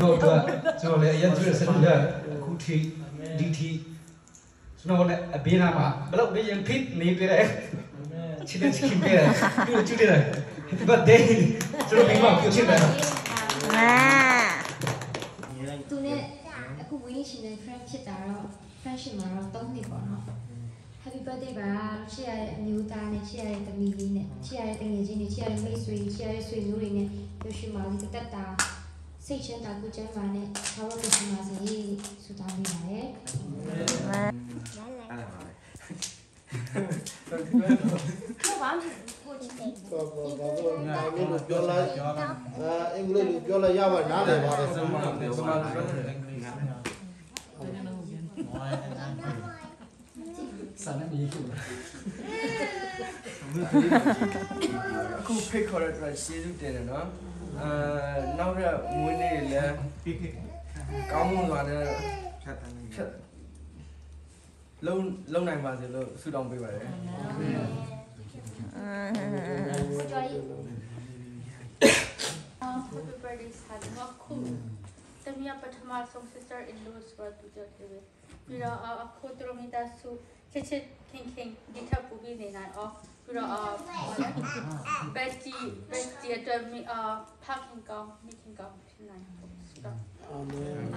တို့ကျွန်တော်လည်းအရင်ကျွေးဆက်လို့အခုထိဒီထိကျွန်တော်လည်းအဘေးနာမှာဘယ်တော့ဘယ်ရင်ဖိနေပြတယ်ချစ်တဲ့ချစ်ပြတယ်သူ့ချစ်တယ် Happy birthday ကျွန်တော်ဒီမှာပြောချင်တယ်သူနဲ့အခုဝင်းရှင်နဲ့ friend ဖြစ်တာတော့ friendship မှာတော့3နှစ်ပေါ့နော် Happy birthday ပါချစ်ရတဲ့အမျိုးသားနဲ့ချစ်ရတဲ့သမီးလေးနဲ့ချစ်ရတဲ့တငယ်ချင်းတွေချစ်ရတဲ့မိတ်ဆွေချစ်ရတဲ့ဆွေမျိုးတွေနဲ့ပြောရှိပါလိမ့်တက်တာစိတ်ချမ်းသာကိုကျန်းမာနဲ့ဘာလို့လဲဆိုမှစီဆုတောင်းပေးပါရစေဘာမှကိုချစ်တယ်ပြောလိုက်အင်္ဂလိပ်လိုပြောလိုက်ရပါနားလည်ပါတယ်စာနဲ့မြေခုခုဖိတ်ခေါ်တဲ့အတွက်ရှေးစုတင်တယ်နော်နောက်ရမွေးနေ့လည်းကောင်းမွန်စွာနဲ့ဖြတ်လုံနိုင်ပါစေလို့ဆုတောင်းပေးပါတယ်Happy birthday, Sadhma. Tamiya Patama song sister in laws were to the TV. Pira a Kotromita su Kitchen King Dita Pubi Nine off. Pira Bestie at me parking gown, meeting gown tonight.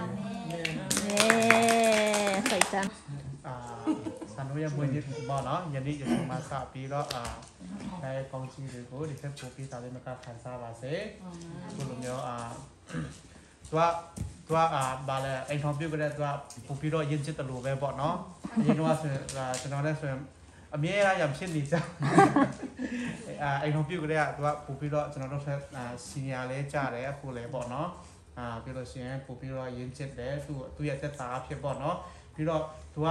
Amen. Phải chăng? สันนุยมวยนี่บ่เนาะยันนี้จะมาสาปีก็ในกองชีหรือกูดิเซปูปีตาเลนกาขันซาบาเซ่กูลุงเนาะตัวบาเลไอ้ทอมพิวก็ได้ตัวปูปีรอยินจิตตลูไปบ่เนาะยินว่าจะนอนได้ส่วนอเมียอะไรอย่างเช่นนี้จ้ะไอ้ทอมพิวก็ได้ตัวปูปีรอจะนอนต้องใช้สิญญาเลจ่าเลยกูเลยบ่เนาะปีรอเสียปูปีรอยินจิตเลยตัวอยากจะตาเพียบบ่เนาะปีรอตัว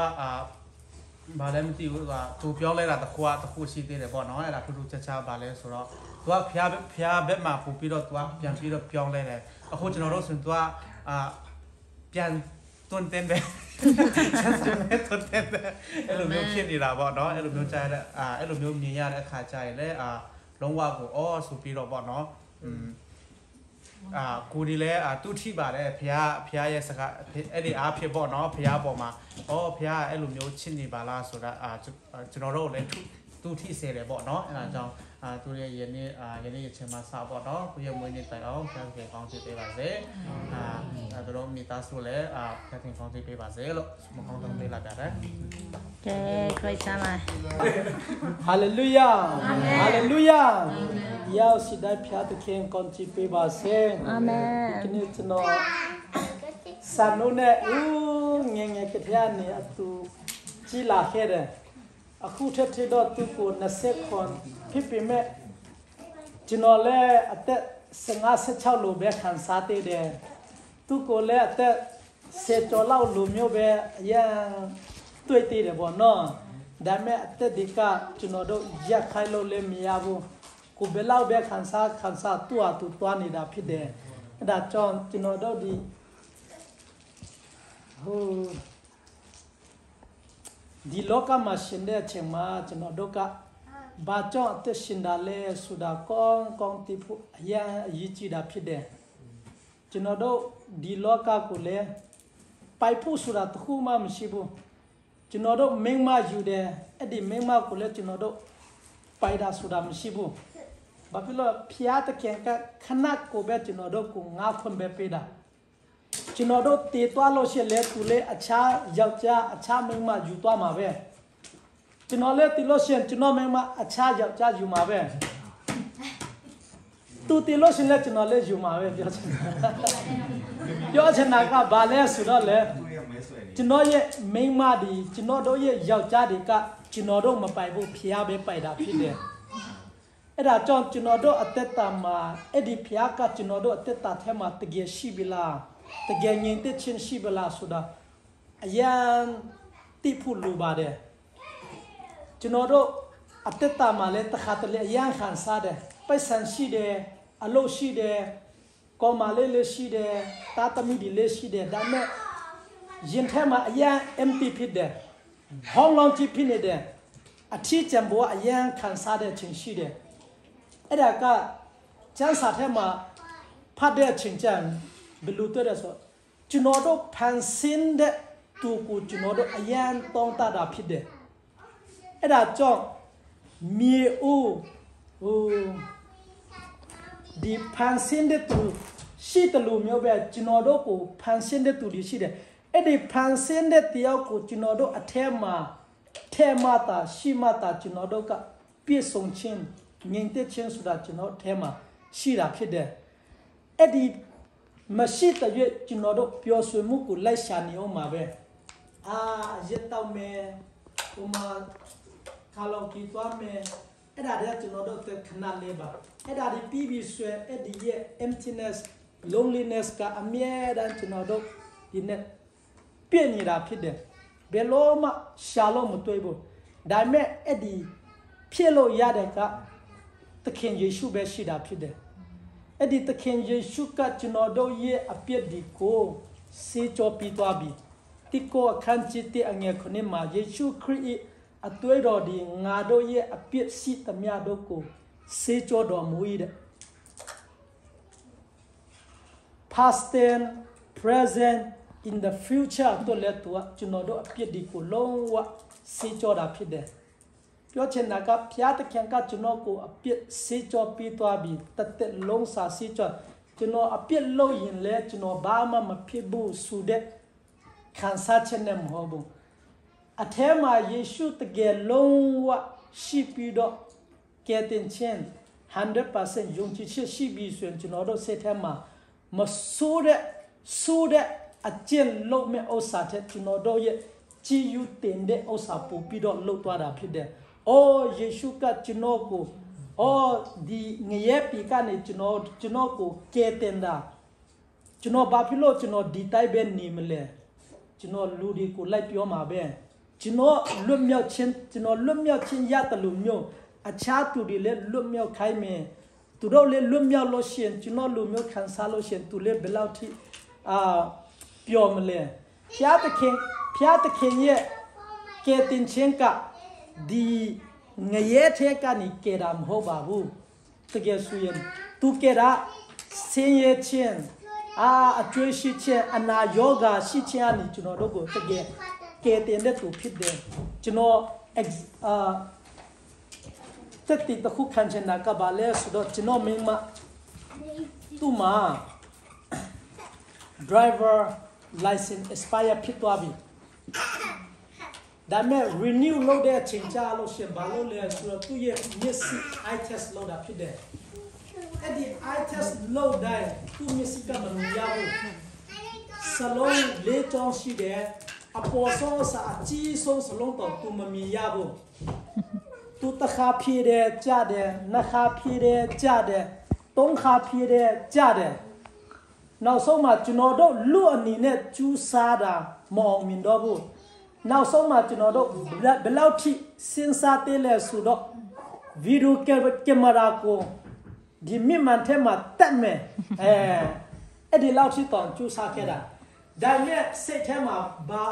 บาเลมติวว่าตัวပြောလဲတာတခုရှိသေးတယ်ပေါ့နော်အဲ့ဒါထူးထူးခြားခြားပါလဲဆိုတော့သူကဖျားဘက်မှာပူပြီးတော့သူကပြန်ပြီးတော့ပြောင်းလဲတယ်အခုကျွန်တော်တို့ဆိုရင်သူကပြန်တွန်းတင်တယ်တွန်းတင်တယ်အဲ့လိုမျိုးဖြစ်နေတာပေါ့နော်အဲ့လိုမျိုးကြားတဲ့အဲ့လိုမျိုးမြင်ရတဲ့အခါကျရင်လည်းလုံးဝကိုအော်ဆိုပြီးတော့ပေါ့နော်ကိုဒီလဲတူထိပါတယ်ဖျားရဲ့စကားအဲ့ဒီအားဖြစ်ပေါ့နော်ဖျားပေါ်မှာဖျားအဲ့လိုမျိုးချစ်နေပါလားဆိုတာကျွန်တော်တို့လည်းတူထိစေတယ်ပေါ့နော်အဲ့ဒါကြောင့်သူရဲ့ယနေ့အချိန်မှာစပေါ့နော်သူရဲ့မွေးနေ့တိုင်အောင်ဖျားခင်ကောင်းချစ်ပေးပါစေတို့မိသားစုလည်းဖျားခင်ကောင်းချစ်ပေးပါစေလို့မကောင်းတောင်းပေးလိုက်ပါတယ်ကဲခိုင်ချမ်းပါဟာလေလုယာဟာလေလုယာရောက်စီတိုင်းဖျားသခင်ကောင်းချစ်ပေးပါစေအာမင်ဒီနေ့ကျွန်တော်ဆန်နိုးနဲ့ငယ်ကတည်းကနေအတူကြီးလာခဲ့တယ်အခုထက်ထတော့သူကို20ခွန်ဖြစ်ပေမဲ့ကျွန်တော်လည်းအသက်56လိုပဲခံစားသေးတယ်သူကိုလည်းအသက်10ကျော်လောက်လိုမျိုးပဲအရင်တွေ့သေးတယ်ပေါ့နော်ဒါပေမဲ့အသက်ဒီကကျွန်တော်တို့ရက်ခိုင်းလို့လည်းမရဘူးကိုဘယ်လောက်ပဲခံစားသူ့အတူတွားနေတာဖြစ်တယ်အဲ့ဒါကြောင့်ကျွန်တော်တို့ဒီလောကမှာရှင်တဲ့အချိန်မှာကျွန်တော်တို့ကဘာကြောင့်အသက်ရှင်တာလဲဆိုတာကောင်းတိဖို့အရေးကြီးတာဖြစ်တယ်ကျွန်တော်တို့ဒီလောကကိုလည်းပိုက်ဖို့ဆိုတာတခုမှမရှိဘူးကျွန်တော်တို့မိမ့်မယူတယ်အဲ့ဒီမိမ့်မကိုလည်းကျွန်တော်တို့ပိုက်တာဆိုတာမရှိဘူးဘာဖြစ်လို့ဖျားတခင်ကခဏကိုပဲကျွန်တော်တို့ကိုငါဖွင့်ပဲပေးတာကျွန်တော်တို့တည်သွားလို့ရှိလဲသူလည်းအခြားယောက်ျားအခြားမိန်းမယူသွားမှာပဲကျွန်တော်လည်းတည်လို့ရှိရင်ကျွန်တော်မိန်းမအခြားယောက်ျားယူမှာပဲသူတည်လို့ရှိလဲကျွန်တော်လည်းယူမှာပဲပြောချင်တာကဘာလဲဆိုတော့လေကျွန်တော်ရဲ့မိန်းမဒီကျွန်တော်တို့ရဲ့ယောက်ျားတွေကကျွန်တော်တို့မပိုင်ဘူးဖျားပဲပိုင်တာဖြစ်တယ်အဲ့ဒါကြောင့်ကျွန်တော်တို့အသက်တာမှာအဲ့ဒီဖျားကကျွန်တော်တို့အသက်တာထဲမှာတကယ်ရှိပြီလားတကယ်ငြိမ်သက်ခြင်းရှိပါလားဆိုတာအယံတိဖို့လိုပါတယ်ကျွန်တော်တို့အသက်တာမှာလည်းတခါတလေအယံခံစားတယ်ပိုက်ဆံရှိတယ်အလုပ်ရှိတယ်ကောမလေးလေးရှိတယ်တာသမီးဒီလေးရှိတယ်ဒါပေမဲ့ရင်ထဲမှာအယံ empty ဖြစ်တယ်ဟောင်းလောင်းကြည့်ဖြစ်နေတယ်အထီးကျန်ဘောအယံခံစားတဲ့ခြင်းရှိတယ်အဲ့ဒါကကျမ်းစာထဲမှာဖတ်တဲ့အချိန်ကျန် ဘလူတဲ့ဆိုကျွန်တော်တို့ဖန်ဆင်းတဲ့သူကိုကျွန်တော်တို့အရန်တောင်းတတာဖြစ်တယ်အဲ့ဒါကြောင့်မြေအိုးဒီဖန်ဆင်းတဲ့သူရှိတယ်လို့မျိုးပဲကျွန်တော်တို့ကိုဖန်ဆင်းတဲ့သူတွေရှိတယ်အဲ့ဒီဖန်ဆင်းတဲ့တရားကိုကျွန်တော်တို့အထက်မှာထဲမှာတာရှိမှတာကျွန်တော်တို့ကပြည့်စုံခြင်းငြိမ်သက်ခြင်းဆိုတာကျွန်တော်ထဲမှာရှိတာဖြစ်တယ်အဲ့ဒီမရှိတဲ့ရွေးကျွန်တော်တို့ပျော်ရွှင်မှုကိုလိုက်ရှာနေအောင်ပါပဲရက်တော့မယ်ဟိုမှာခါလောက်ကြီးသွားမယ်အဲ့ဒါတည်းကျွန်တော်တို့ခဏလေးပါအဲ့ဒါဒီပြီးဆွဲအဲ့ဒီရဲ့ emptiness loneliness ကအမြဲတမ်းကျွန်တော်တို့ဒီနေ့ပြည့်နေတာဖြစ်တယ်ဘယ်လိုမှရှာလို့မတွေ့ဘူးဒါပေမဲ့အဲ့ဒီဖြစ်လို့ရတဲ့ကသခင်ယေရှုပဲရှိတာဖြစ်တယ်အဲ့ဒီသခင်ယေရှုကကျွန်တော်တို့ရဲ့အပြစ်ဒီကိုစေကြောပြီးသွားပြီတိကိုအခန်းကြီးတဲ့အငယ်ခုနှစ်မှာယေရှုခရစ်အသွေးတော်ဒီငါတို့ရဲ့အပြစ်ရှိသမျှတို့ကိုစေကြောတော်မူ၏တဲ့ past tense present in the future တို့လည်းသူကကျွန်တော်တို့အပြစ်ဒီကိုလုံးဝစေကြောတာဖြစ်တယ်ပြောချင်တာကဖျားတခင်ကကျွန်တော်ကိုအပြစ်စေကြောပြီးသွားပြီတသက်လုံးစာစေကြောကျွန်တော်အပြစ်လုပ်ရင်လည်းကျွန်တော်ဘာမှမဖြစ်ဘူးဆိုတဲ့ခံစားချက်နဲ့မဟုတ်ဘူးအထဲမှာယေရှုတကယ်လုံးဝရှိပြီးတော့ကယ်တင်ခြင်း 100% ယုံကြည်ချက်ရှိပြီးဆိုရင်ကျွန်တော်တို့စိတ်ထဲမှာမဆိုးတဲ့အကျင့်လုံးမဲ့ဥစ္စာတဲ့ကျွန်တော်တို့ရဲ့ကြည်ယူတင်တဲ့ဥစ္စာပို့ပြီးတော့လှုပ်သွားတာဖြစ်တယ်။အော်ယေရှုကကျွန်တော်ကိုဒီငရဲပြီကနေကျွန်တော်ကိုကယ်တင်တာကျွန်တော်ဘာဖြစ်လို့ကျွန်တော်ဒီတိုင်းပဲနေမလဲကျွန်တော်လူတွေကိုလိုက်ပြောမှာပဲကျွန်တော်လွတ်မြောက်ခြင်းရတယ်လို့မျိုးအခြားသူတွေလည်းလွတ်မြောက်ခိုင်းမယ်သူတို့လည်းလွတ်မြောက်လို့ရှိရင်ကျွန်တော်လူမျိုးခံစားလို့ရှိရင်သူလည်းဘယ်လောက်ထိပြောမလဲဖျားတခင်ရဲ့ကယ်တင်ခြင်းကဒီငရဲထဲကနေကယ်တာမဟုတ်ပါဘူးတကယ်ဆိုရင်သူကယ်တာဆင်းရဲခြင်းအကျွေးရှိခြင်းအနာယောဂါရှိခြင်းအနိကျွန်တော်တို့ကိုတကယ်ကယ်တင်တဲ့သူဖြစ်တယ်ကျွန်တော်တက်တီတခုခံချင်တာကဘာလဲဆိုတော့ကျွန်တော်မင်းမသူ့မှာ driver license expire ဖြစ်သွားပြီဒါမဲ့ renew လုပ်တဲ့အချိန်ကြာလို့ရှင်ဘာလို့လဲဆိုတော့သူ့ရဲ့မျက်စိ eye test လုပ်တာဖြစ်တယ်အဲ့ဒီ eye test လုပ်တိုင်းသူ့မျက်စိကမမြင်ရဘူးစလုံးလေးချောင်းရှိတယ်အပေါ်ဆုံးစာအကြီးဆုံးစလုံးတော့သူမမြင်ရဘူးသူတခါဖြည့်တယ်ကြားတယ်နှစ်ခါဖြည့်တယ်ကြားတယ်သုံးခါဖြည့်တယ်ကြားတယ်နောက်ဆုံးမှကျွန်တော်တို့လူအနေနဲ့ကျူးစားတာမအောင်မြင်တော့ဘူးနောက်ဆုံးမှကျွန်တော်တို့ဘယ်လောက်ထိစဉ်းစားသေးလဲဆိုတော့ဗီဒီယိုကင်မရာကိုဒီမြင့်မှန်ထဲမှာတက်မယ်အဲ့ဒီလောက်ထိတောင်ကျူးစားခဲ့တာဒါနဲ့စိတ်ထဲမှာဘာ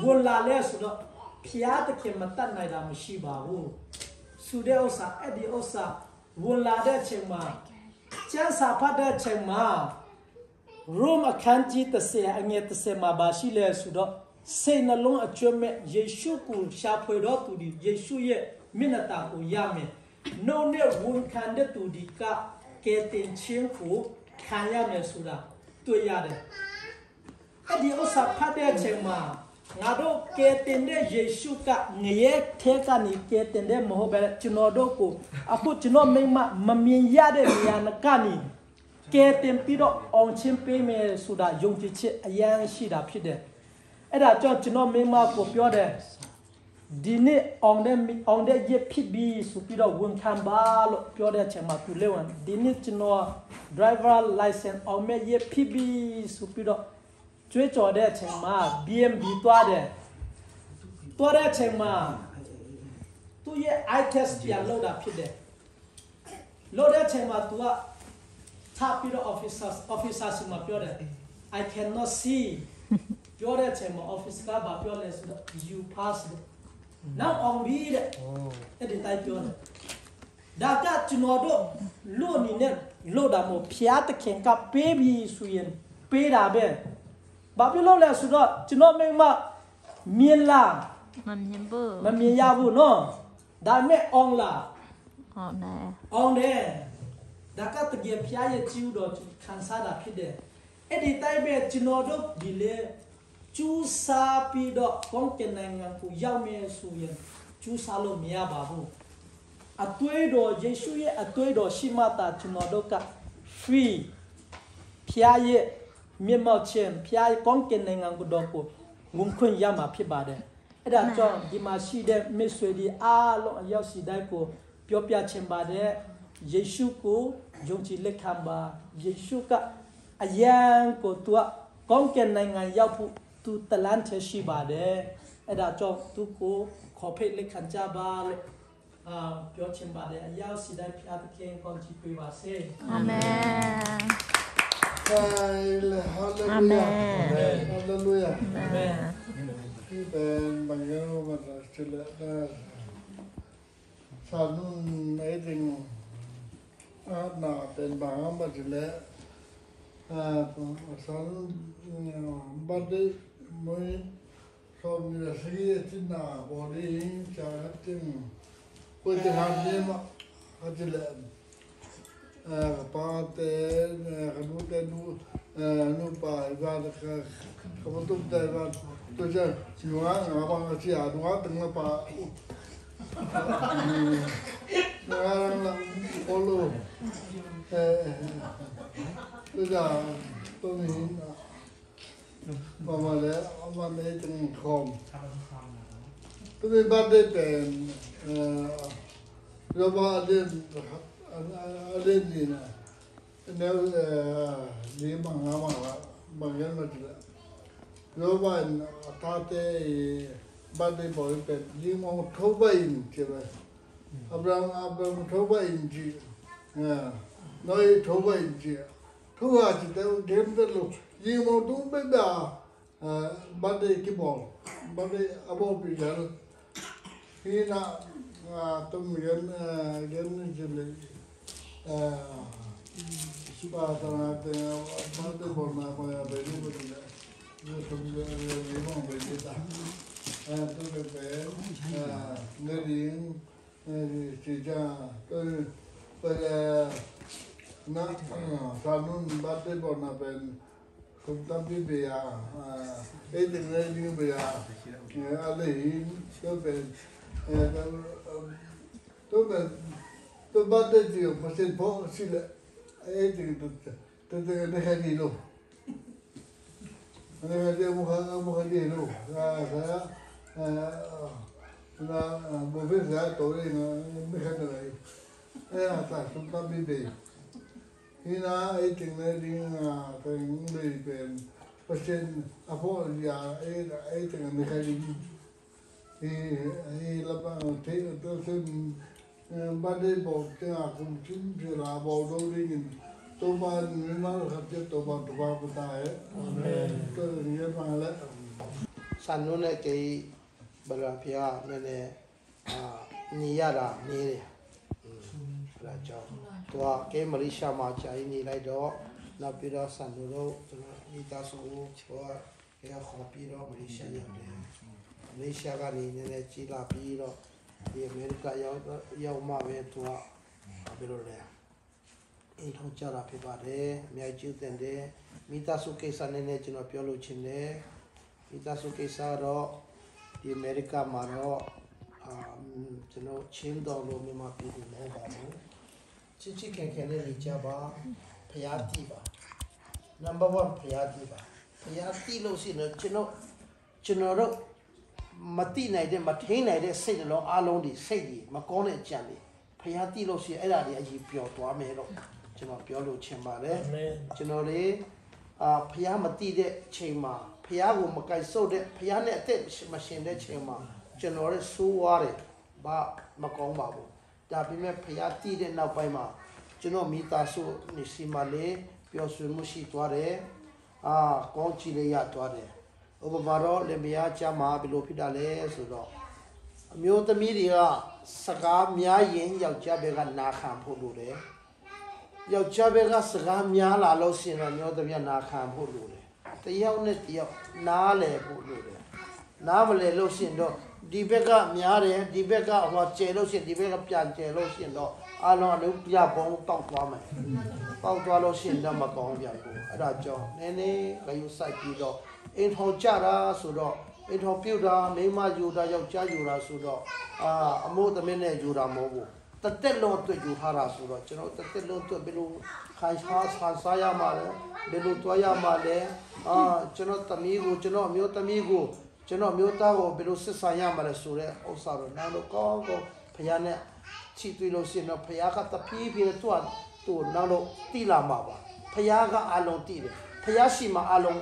ဝင်လာလဲဆိုတော့ဖျားတခင်မတတ်နိုင်တာမရှိပါဘူးဆိုတဲ့ဥစ္စာအဲ့ဒီဥစ္စာဝင်လာတဲ့အချိန်မှာကျန်းစာဖတ်တဲ့အချိန်မှာRome အခန်းကြီး30အငယ်30မှာပါရှိလဲဆိုတော့စိတ်နှလုံးအကျွမ်းမဲ့ယေရှုကိုရှာဖွေတော့သူဒီယေရှုရဲ့မျက်နှာတာကိုရမယ်။နှုတ်နဲ့ဝန်ခံတဲ့သူဒီကကယ်တင်ခြင်းကိုခံရမယ်ဆိုတာတွေ့ရတယ်။အဲ့ဒီဥစ္စာဖတ်တဲ့အချိန်မှာငါတို့ကယ်တင်တဲ့ယေရှုကငရဲထဲကနေကယ်တင်တဲ့မဟုတ်ပဲကျွန်တော်တို့ကိုအခုကျွန်တော်မိမမြင်ရတဲ့နေရာကနေကယ်တင်ပြီးတော့အောင်ချင်းပေးမယ်ဆိုတာယုံကြည်ချက်အရန်ရှိတာဖြစ်တယ်အဲ့ဒါကြောင့်ကျွန်တော်မိမကိုပြောတယ်ဒီနေ့အောင်တဲ့ရဖြစ်ပြီးဆိုပြီးတော့ဝန်ခံပါလို့ပြောတဲ့အချိန်မှာသူလည်းဝန်ဒီနေ့ကျွန်တော် driver license အောင်မဲ့ရဖြစ်ပြီးဆိုပြီးတော့ကြွေးကြော်တဲ့အချိန်မှာ BMB သွားတဲ့အချိန်မှာသူရဲ့ eye test ပြန်လုပ်တာဖြစ်တယ်လုပ်တဲ့အချိန်မှာသူကထားပြီးတော့ officer စီမှာပြောတယ် I cannot see ပြောတဲ့အချိန်မှာ officer ကပြောလဲဆိုတော့ you passed now on read အဲ့ဒီတိုင်းပြောတယ်ဒါကကျွန်တော်တို့လို့အနေနဲ့လို့တာမို့ဖျားတခင်ကပေးပြီးဆိုရင် ပေးတာပဲဘာဖြစ်လို့လဲဆိုတော့ကျွန်တော်မိမမြင်လား မမြင်ဘူး မမြင်ရဘူးနော်ဒါမဲ့အောင်လား ဟုတ်တယ် အောင်တယ်ဒါကတကယ်ဖျားရဲ့ကျူးတော့ခံစားတာဖြစ်တယ်အဲ့ဒီတိုင်းပဲကျွန်တော်တို့ဒီလေကျူးစားပြီးတော့ကောင်းကင်နိုင်ငံကိုရောက်မယ်ဆိုရင်ကျူးစားလို့မရပါဘူးအသွေးတော်ယေရှုရဲ့အသွေးတော်ရှိမှသာကျွန်တော်တို့က free ဖျားရဲ့မြတ်မောက်ခြင်းဖျားကောင်းကင်နိုင်ငံကိုတော့ကိုငုံခွင့်ရမှာဖြစ်ပါတယ်အဲ့ဒါကြောင့်ဒီမှာရှိတဲ့မစ်ဆွေဒီအားလုံးအရောက်စီတိုင်းကိုပြောပြချင်ပါတယ်ယေရှုကိုယုံကြည်လက်ခံပါယေရှုကအယံကိုသူကကောင်းကင်နိုင်ငံရောက်ဖို့သူတလန့်ရှိပါတယ်အဲ့ဒါကြောင့်သူကိုခေါ်ဖိတ်လက်ခံကြပါလို့ပြောချင်ပါတယ်အရောက်စီတိုင်းဖျားသခင်ကောင်းချီးပေးပါစေ အာမင် Hallelujah. Amen. Ben bagaimana mana sila sanun eding na ben bagaimana sila sanun bade mui komunikasi tina body chatting kau jangan dia mak sila pate kemudian nupa ibadah kebetulan ibadah tu je semua abang asyik dua tengah pak sekarang lah polo tu je tu ni mama le tengah kom tu ibadah pen lepas ada ni na nếu nếu mà bằng cái mà nếu mà ta thế ban đêm buổi bên nhưng mà thấu bay chứ vậy Abraham thấu bay chứ nói thấu bay chứ thấu à chỉ theo đêm tới lúc nhưng mà đúng bây giờ ban đêm cái bóng ban đêm abo bị giờ khi nào tôi miền gì này Sudah tanah tengah mana borna apa beri betul ya, sebenarnya memang beri tak, tu betul, ngering, sejak pada nak sanun batu borna pen, tapi beya, dengan beya, alehin, tu batu dia mesti bawa sila. Itu dia hari lo. Dia muka dia lo. Saya mobil saya tahu ni muka dia. Tak suka bibi. Ina itu dia beri pen. Pasien apa dia itu muka dia. Lepas tu ban đêm bộ cái cũng chính là bộ đôi đi nhìn tôi ban những nó hợp chất tôi ban của tài ấy tôi nghe mà lấy sản xuất này cái bờ phía này nhia là nhia là cho tôi cái Malaysia mà chạy nhia lại đó là bây giờ sản xuất đâu người ta số của cái copy đó Malaysia cái này chỉ là bây giờဒီအမေရိကရောက်မှပဲသူကဘယ်လိုလဲအိမ်ထောင်ကြတာဖြစ်ပါတယ်အများကြီးကျူးတင်တယ်မိသားစုကိစ္စနဲ့ကျွန်တော်ပြောလို့ချင်တယ်မိသားစုကိစ္စတော့ဒီအမေရိကမှာတော့ကျွန်တော်ချင်းတော်လို့မြန်မာပြည်သူမဟုတ်ပါဘူးချစ်ချစ်ခင်ခင်နဲ့နေကြပါဖျားတိပါ number 1ဖျားတိပါဖျားတိလို့ရှိရင်ကျွန်တော်တို့မတိနိုင်တဲ့မထိန်နိုင်တဲ့စိတ်နှလုံးအလုံးဒီစိတ်ကြီးမကောင်းတဲ့အကြံတွေဖျားတိလို့ရှိရင်အဲ့ဒါတွေအကြီးပျော်သွားမယ်လို့ကျွန်တော်ပြောလို့ချင်ပါတယ်ကျွန်တော်တွေဖျားမတိတဲ့ချိန်မှာဖျားကိုမကြိုက်စုပ်တဲ့ဖျားနဲ့အသက်မရှင်တဲ့ချိန်မှာကျွန်တော်ရဲ့ဆိုးဝါးတယ်ဘာမကောင်းပါဘူးဒါပေမဲ့ဖျားတိတဲ့နောက်ပိုင်းမှာကျွန်တော်မိသားစုနေစီမလေးပျော်ရွှင်မှုရှိသွားတယ်ကောင်းချီလေးရသွားတယ်ဥပမာတော့လင်မယားကြမှာဘယ်လိုဖြစ်တာလဲဆိုတော့အမျိုးသမီးတွေကစကားများရင်ယောက်ျားတွေကနာခံဖို့လိုတယ် ယောက်ျားဘက်ကစကားများလာလို့ရှိရင်တော့မျိုးသမီးနာခံဖို့လိုတယ်တယောက်နဲ့တယောက်နားလေဖို့လိုတယ်နားမလဲလို့ရှိရင်တော့ဒီဘက်ကများတယ်ဒီဘက်ကဟောကျဲလို့ရှိရင်ဒီဘက်ကပြန်ကျဲလို့ရှိရင်တော့အလုံးအလုံးပြပေါင်းတောက်သွားမယ်တောက်သွားလို့ရှိရင်တော့မကောင်းပြန်ဘူးအဲ့ဒါကြောင့်နည်းနည်းဂယုစိုက်ပြီးတော့အင်ထောင်ကြတာဆိုတော့အင်ထောင်ပြုတ်တာမိမယူတာယောက်ျားယူတာဆိုတော့အမိုးသမီးနဲ့ယူတာမဟုတ်ဘူးတသက်လုံးအတွက်ယူထားတာဆိုတော့ကျွန်တော်တသက်လုံးအတွက်ဘယ်လိုခိုင်စားရမှာလဲဘယ်လိုတွားရမှာလဲကျွန်တော်သမီးကိုကျွန်တော်အမျိုးသမီးကိုကျွန်တော်မျိုးသားကိုဘယ်လိုစစ်ဆိုင်ရမှာလဲဆိုတဲ့ဥစ္စာတော့နောက်တော့ကောင်းကောင်းဖခင်နဲ့ချီတွေ့လို့ရှိရင်တော့ဖခင်ကတပီးပြီးတော့သူ့နောက်တော့တိလာမှာပါဖခင်ကအလုံးတိတယ်ဖခင်ရှိမှအလုံး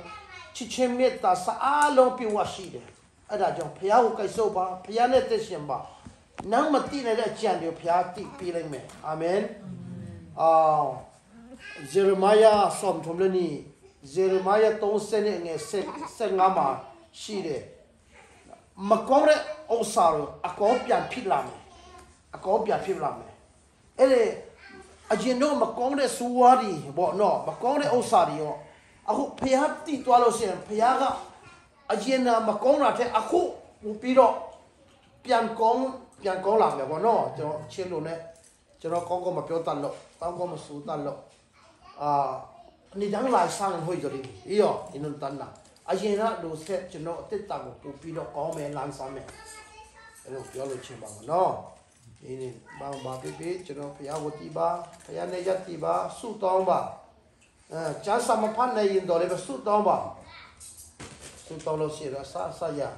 ချစ်ချင်းမေတ္တာစအလုံးပြဝရှိတယ်အဲ့ဒါကြောင့်ဖခင်ကိုကြိုက်စို့ပါဖခင်နဲ့တက်ရှင်ပါနောက်မတိနေတဲ့အကြံတွေဖခင်တိပြီးလိုက်မယ်အာမင်ဂျေရမယာဆောမ်ထုံလနီဂျေရမယာ30နဲ့ငယ်15မှာရှိတယ်မကောင်းတဲ့ဥစ္စာကိုအကောပြန်ဖြစ်လာမယ်အကောပြန်ဖြစ်လာမယ်အဲ့ဒီအကျဉ်းတော့မကောင်းတဲ့စူဝါဒီပေါ့နော်မကောင်းတဲ့ဥစ္စာတွေရောအခုဖျားတိသွားလို့ရှိရင်ဖျားကအကျဉ်းမကောင်းတာတဲ့အခုပြီးတော့ပြန်ကောင်းလာမယ်ပေါ့နော်ကျွန်တော်ချင်းလို့ ਨੇ ကျွန်တော်ကောင်းမပြောတတ်လို့ကောင်းမစူတတ်လို့你将来上会做的，哎呦，你能等啦？而且呢，都是就那得当个不比了高门南山门，哎呦，不要乱去吧，喏，你帮比就那不要我地吧，不要那家地吧，树当吧，讲什么判来引导那个树当吧，树当了些了啥呀，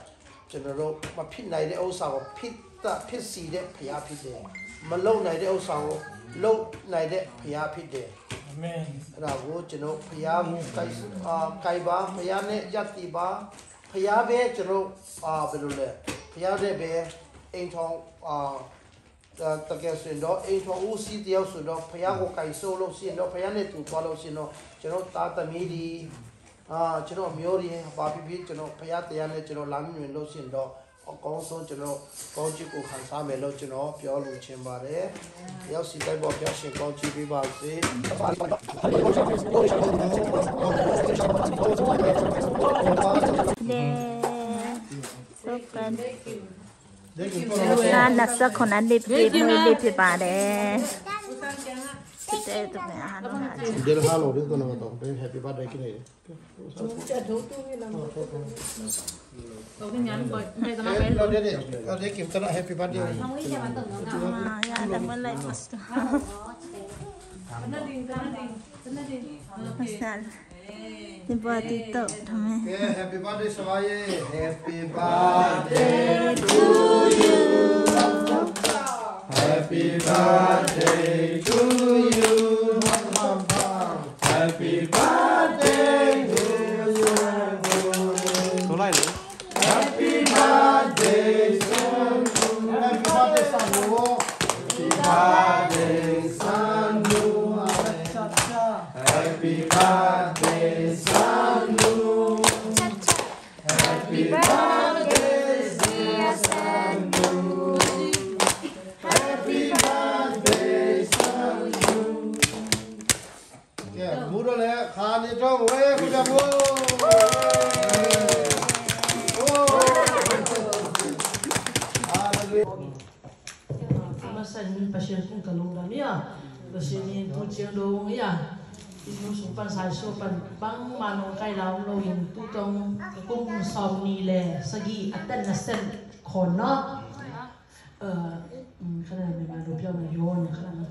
就那罗嘛拼来的欧啥个拼死的不要拼的，嘛漏来的欧啥个漏来的不要拼的。အဲ့ဒါကိုကျွန်တော်ဖျားကိုကိုင်ပါဖျားနဲ့ယက်တီပါဖျားပဲကျွန်တော်ဘယ်လိုလဲဖျားတဲ့ပဲအိမ်ထောင်တကယ်ဆိုတော့အိမ်ထောင်ဦးစီးတယောက်ဆိုတော့ဖျားကိုကိုင်ဆိုးလို့ရှိရင်တော့ဖျားနဲ့တူသွားလို့ရှိရင်တော့ကျွန်တော်တာသမီးဒီကျွန်တော်မျိုးတွေဘာဖြစ်ကျွန်တော်ဖျားတရားနဲ့ကျွန်တော်လမ်းမြင်လို့ရှိရင်တော့အကောင်းဆုံးကျွန်တော်ကောင်းချီးကိုခံစားမယ်လို့ကျွန်တော်ပြောလို့ချင်ပါတယ်။ရောက်စီတိုင်းပေါ်ပြရှင်ကောင်းချီးပေးပါစေ။နာနစခွန်န်လေးပြေးမွေးလေးဖြစ်ပါတယ်။တဲ့တူမယ်အားလုံးလား။ Del halo dito na to. Happy birthday kini. Ada kim tana happy birthday. Ya ada mulai post. Masal. Tiba tito thame. Happy birthday sawaye. Happy birthday to you. Happy birthday to you. Happy birthday to you. Happy birthday son. Happy birthday Sanu. Happy birthday Sanu. Happy birthday Sanu. Happy birthday dear Sanu. Happy birthday Sanu. Yeah, muro le khani tong we kujabu. Masan pasien pun kalung dah ya. Pasien ni tu ciang dong ya. Itu supan saya supan bang manong kai lau loin tu tong kung som ni le sagi atan nasen kono. Kerana memang rupiah mayon kerana.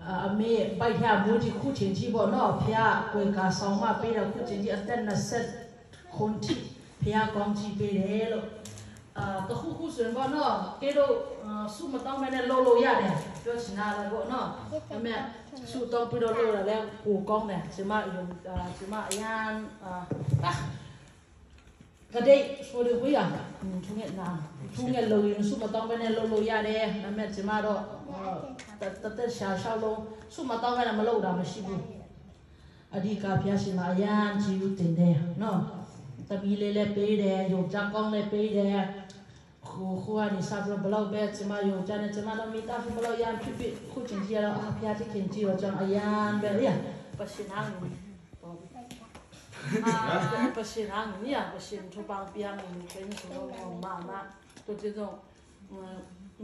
Ame baik ya mudi ku cincin bo no pia kue kasong ma pia ku cincin atan nasen konti pia konti pia lo. တခုခုဆိုရင်ပေါ့နော်ကဲတော့စုမတောင်းမနဲ့လှုပ်လို့ရတယ်ပြောချင်တာလေပေါ့နော်ဒါပေမဲ့စုတောင်းပြီးတော့လှုပ်ရလဲကိုကောင်းတယ်ကျမအရန်ကတဲ့ဆိုရဝေးရထုံးနဲ့နာထုံးနဲ့လှုပ်ရင်စုမတောင်းမနဲ့လှုပ်လို့ရတယ်ဒါပေမဲ့ကျမတော့တရှာရှောက်လုံးစုမတောင်းမနဲ့မလှုပ်တာမရှိဘူးအဓိကပြရှင်မှာအရန်ကြည့်ဦးတင်တယ်နော်တပီးလေးလည်းပေးတယ်ရုပ်ကြကောင်းလည်းပေးတယ် ခုကနေစားပြီးဘလောက်ပဲကျမယုံကြတယ်ကျမတို့မိသားစုဘလောက်ရဖြစ်ဖြစ်ခုချင်းကြီးတော့အဖျားတိခင်ကြီးတော့ကြောင့်အရန်ပဲရပရှင်နာပရှင်နာညပရှင်ထပန်ပြမ်းနေခင်းဆိုတော့မမတို့ကျတော့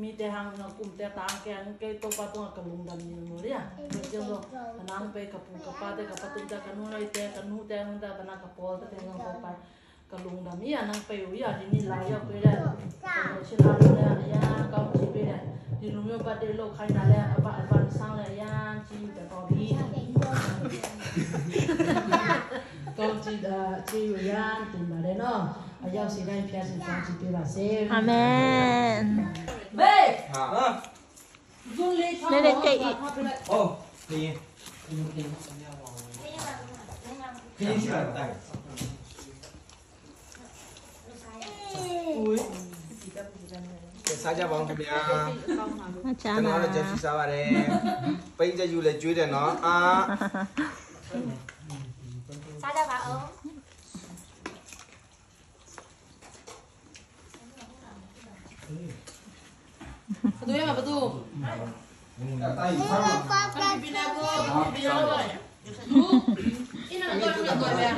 มีแต่หางเนาะกลุ่มแต่ตาแกงเกยตปะตัวกะลุงดำนี่โมเรียเจ้าก็นางไปกับปูกับปาแต่กับปะตุตะกันนูไรแต่กันนูแต่มันตะนะกับปอแต่งก็ไปกะลุงดำนี่นางไปอยู่อย่าดินี่ลายเอาไปได้ชิลาแล้วยาก็สิไปได้ดิลุงยบัดเดโลใครน่ะแล้วอะปะสร้างแล้วยาจีแต่ก็ดีก็จีจีอยู่ยานติมาได้เนาะอายุสิได้เพียสิฟังสิไปว่าเซอาเมน เบ้เด็กๆอีก โอ้ดีพี่ชิบะตายစားကြပါဦးခင်ဗျာ อาจาร ကျွန် ย์ တော်တို့ချက်စီစားပါတယ်ပိတ်ကြယူလဲကျွေးတယ်နော်အာ စားကြပါဦး Betul ya, betul. Kan bina ko, bina ko. Ini nak gua biar.